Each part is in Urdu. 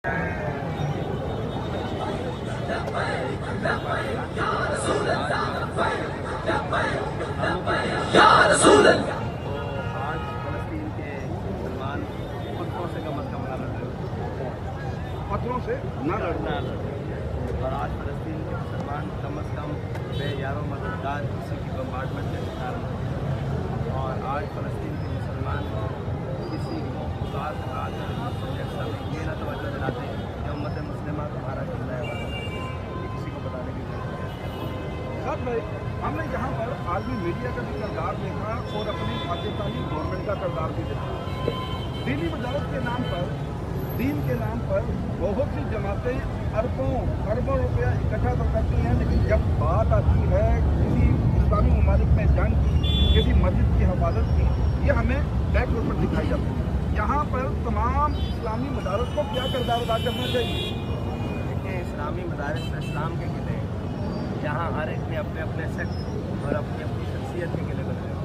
آج فلسطین کے مسلمان پتھروں سے کم از کم نہ لڑ رہے، پتھروں سے نہ لڑ رہے، اور آج فلسطین کے مسلمان کم از کم بے یاروں مددگار کسی کی بمبارڈمنٹ کا شکار نہیں، اور آج فلسطین کے مسلمان کسی بات آج یہ نہ توجہ دلاتے ہیں کہ امت مسلمہ تمہارا قبلہ ہے، یہ کسی کو بتانے کی ضرورت ہے۔ سر بھائی ہم نے یہاں پر عالمی میڈیا کا بھی کردار دیکھا اور اپنی پاکستانی گورنمنٹ کا کردار بھی دیکھا۔ دینی وزارت کے نام پر، دین کے نام پر بہت سی جماعتیں اربوں روپیہ اکٹھا تو کرتی ہیں، لیکن جب بات آتی ہے کسی اسلامی ممالک میں جنگ کی، کسی مسجد کی حفاظت کی، یہ ہمیں بیک روڈ پر دکھائی جاتی ہے۔ یہاں پر تمام اسلامی مدارس کو کیا کردار ادا کرنا چاہیے؟ دیکھیں، اسلامی مدارس میں اسلام کے قلعے ہیں، یہاں ہر ایک نے اپنے اپنے سیکٹ اور اپنی اپنی شخصیت کے قلعے بنے ہیں۔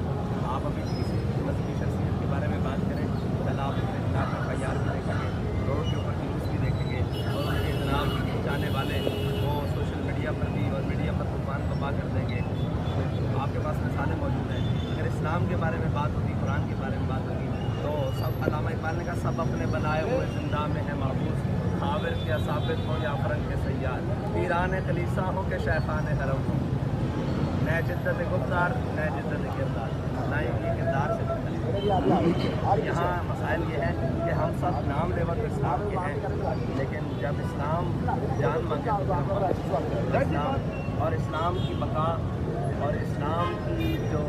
آپ ابھی کسی مذہبی شخصیت کے بارے میں بات کریں، کل آپ اپنے خلاف FIR بھی دیکھیں گے، روڈ کے اوپر نیوز بھی دیکھیں گے، اور ان کے جناب جانے والے وہ سوشل میڈیا پر بھی اور میڈیا پر طوفان بپا کر دیں گے۔ آپ کے پاس مثالیں موجود ہیں۔ اگر اسلام کے بارے میں بات ہوگی، قرآن کے بارے میں بات ہوگی، تو سب علامہ اقبال نے کہا سب اپنے بنائے ہوئے زندہ میں ہے محفوظ، خاور کیا ثابت ہو یا فرنگ کے سیار، پیران کلیسا ہو کہ شیخان حرم ہو، نئے جدت گفتار نئے جدت کردار، نہ یہ کردار سے مختلف۔ یہاں مسائل یہ ہے کہ ہم سب نام لیوا تو اسلام کے ہیں، لیکن جب اسلام جان مانگے تو اسلام اور اسلام کی بقا اور اسلام کی جو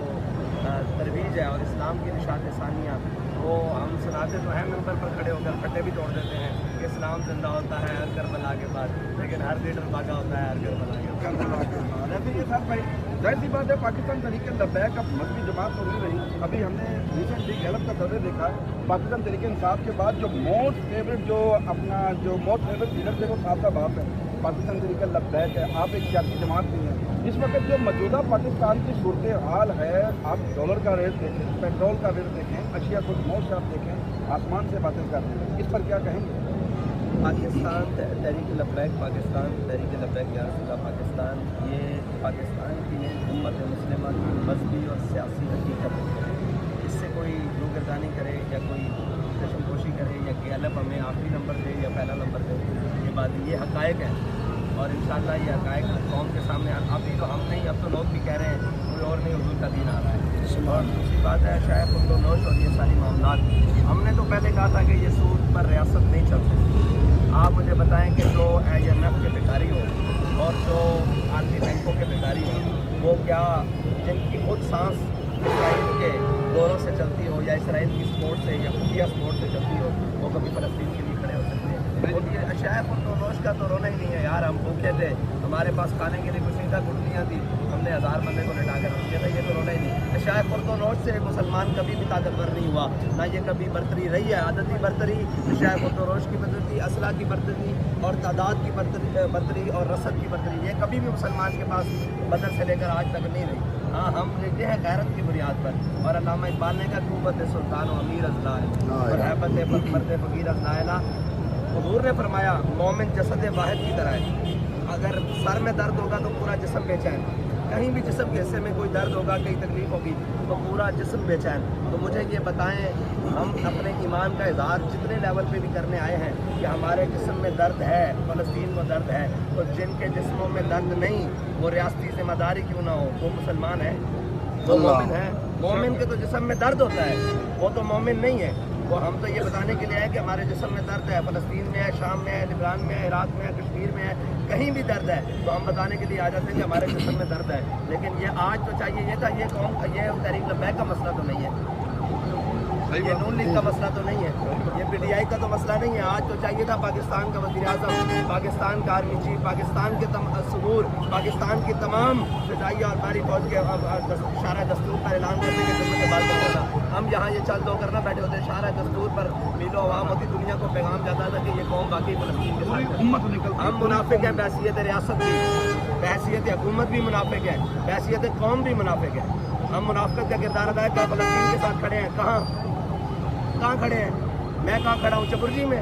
ترویج ہے اور اسلام کی نشاط ثانیہ، وہ ہم سناتے تو ہیں ممبر پر کھڑے ہو کر پھٹے بھی توڑ دیتے ہیں کہ اسلام زندہ ہوتا ہے ہر کربلا کے بعد، لیکن ہر لیڈر بھاگا ہوتا ہے ہر کربلا کے بعد۔ ایسے یہ سر بھائی ظاہر سی بات ہے، پاکستان تحریک لبیک اب مذہبی جماعت تو نہیں رہی۔ ابھی ہم نے ریسنٹلی گیلپ کا سروے دیکھا، پاکستان تحریک انصاف کے بعد جو موسٹ فیوریٹ لیڈر تھے وہ صاحب صاحب ہے، پاکستان تحریک لبیک ہے، آپ ایک سیاسی جماعت بھی ہیں۔ اس وقت جو موجودہ پاکستان کی صورتحال ہے، آپ ڈالر کا ریٹ دیکھیں، پیٹرول کا ریٹ دیکھیں، اشیاء کچھ موسٹ آپ دیکھیں، آسمان سے باتیں کر رہے ہیں، اس پر کیا کہیں گے؟ پاکستان تحریک لبیک، پاکستان تحریک لبیک یا رسول اللہ پاکستان، یہ پاکستان کی امت مسلمہ کی مذہبی اور سیاسی حقیقت ہے۔ اس سے کوئی روگردانی کرے یا کوئی کشم پوشی کرے یا گیلپ ہمیں آخری نمبر دے یا پہلا نمبر دے، یہ بات یہ حقائق ہے، اور انشاءاللہ یہ حقائق قوم کے سامنے ابھی تو ہم نہیں، اب تو لوگ بھی کہہ رہے ہیں کوئی اور نہیں، حضور کا دین آ رہا ہے۔ اور دوسری بات ہے شاید خود و نوش اور یہ ساری معاملات، ہم نے تو پہلے کہا تھا کہ یہ سود پر ریاست نہیں چل سکتی۔ آپ مجھے بتائیں کہ جو IMF کے بھکاری ہو اور جو عالمی بینکوں کے بھکاری ہو، وہ کیا جن کی خود سانس اسرائیل کے دوروں سے چلتی ہو یا اسرائیل کی سپورٹ سے یا خفیہ سپورٹ سے چلتی ہو، وہ کبھی فلسطین کے لیے کھڑے ہو سکتے ہیں؟ اور یہ اشیاء خودنوش کا تو رونا ہی نہیں ہے یار، ہم بھوکے تھے، ہمارے پاس کھانے کے لیے کچھ نہیں تھا، گٹلیاں تھی، ہم نے 1000 بندے کو لٹا کر رکھ دیا تھا، یہ تو رونا ہی نہیں۔ اشیاء خودنوش سے مسلمان کبھی بھی طاقتور نہیں ہوا، نہ یہ کبھی برتری رہی ہے، عادتی برتری، اشیاء خودنوش کی برتری، اسلحہ کی برتری اور تعداد کی برتری اور رسد کی برتری، یہ کبھی بھی مسلمان کے پاس بدر سے لے کر آج تک نہیں رہی۔ ہاں ہم لیتے ہیں غیرت کی بنیاد پر، اور علامہ اقبال نے کہا قوت سلطان و امیر ازلا ہے اور حیبت مرد فقیر ازلا۔ حضور نے فرمایا مومن جسد واحد کی طرح ہے، اگر سر میں درد ہوگا تو پورا جسم بے چین، کہیں بھی جسم کے حصے میں کوئی درد ہوگا، کہیں تکلیف ہوگی تو پورا جسم بے چین۔ تو مجھے یہ بتائیں، ہم اپنے ایمان کا اظہار جتنے لیول پہ بھی کرنے آئے ہیں کہ ہمارے جسم میں درد ہے، فلسطین کو درد ہے، تو جن کے جسموں میں درد نہیں وہ ریاستی ذمہ داری کیوں نہ ہو، وہ مسلمان ہیں، وہ مومن ہیں؟ مومن کے تو جسم میں درد ہوتا ہے، وہ تو مومن نہیں ہے۔ وہ ہم تو یہ بتانے کے لیے ہے کہ ہمارے جسم میں درد ہے، فلسطین میں ہے، شام میں ہے، لبنان میں ہے، عراق میں ہے، کشمیر میں ہے، کہیں بھی درد ہے تو ہم بتانے کے لیے آ جاتے ہیں کہ ہمارے جسم میں درد ہے۔ لیکن یہ آج تو چاہیے یہ تھا، یہ قوم کا، یہ تحریک لبیک کا مسئلہ تو نہیں ہے، یہ نون لیگ کا مسئلہ تو نہیں ہے، یہ PTI کا تو مسئلہ نہیں ہے۔ آج تو چاہیے تھا پاکستان کا وزیر اعظم، پاکستان کا آرمی چیف، پاکستان کے صدور، پاکستان کی تمام فضائیہ اور بحری فوج کے شارع دستور پر اعلان کرنے کے ذمہ سے بات کرتا تھا۔ ہم یہاں یہ چل دو کرنا بیٹھے ہوتے، شارع دستور پر میلو عوام ہوتی، دنیا کو پیغام جاتا تھا کہ یہ قوم باقی فلسطین کے ساتھ ہے۔ ہم منافق ہیں بحیثیت ریاست بھی، بحیثیت حکومت بھی منافق ہے، بحیثیت قوم بھی منافق ہے۔ ہم منافقت کا کردار ادا کر فلسطین کے ساتھ کھڑے ہیں، کہاں کھڑے ہیں؟ میں کہاں کھڑا ہوں؟ چپرجی میں،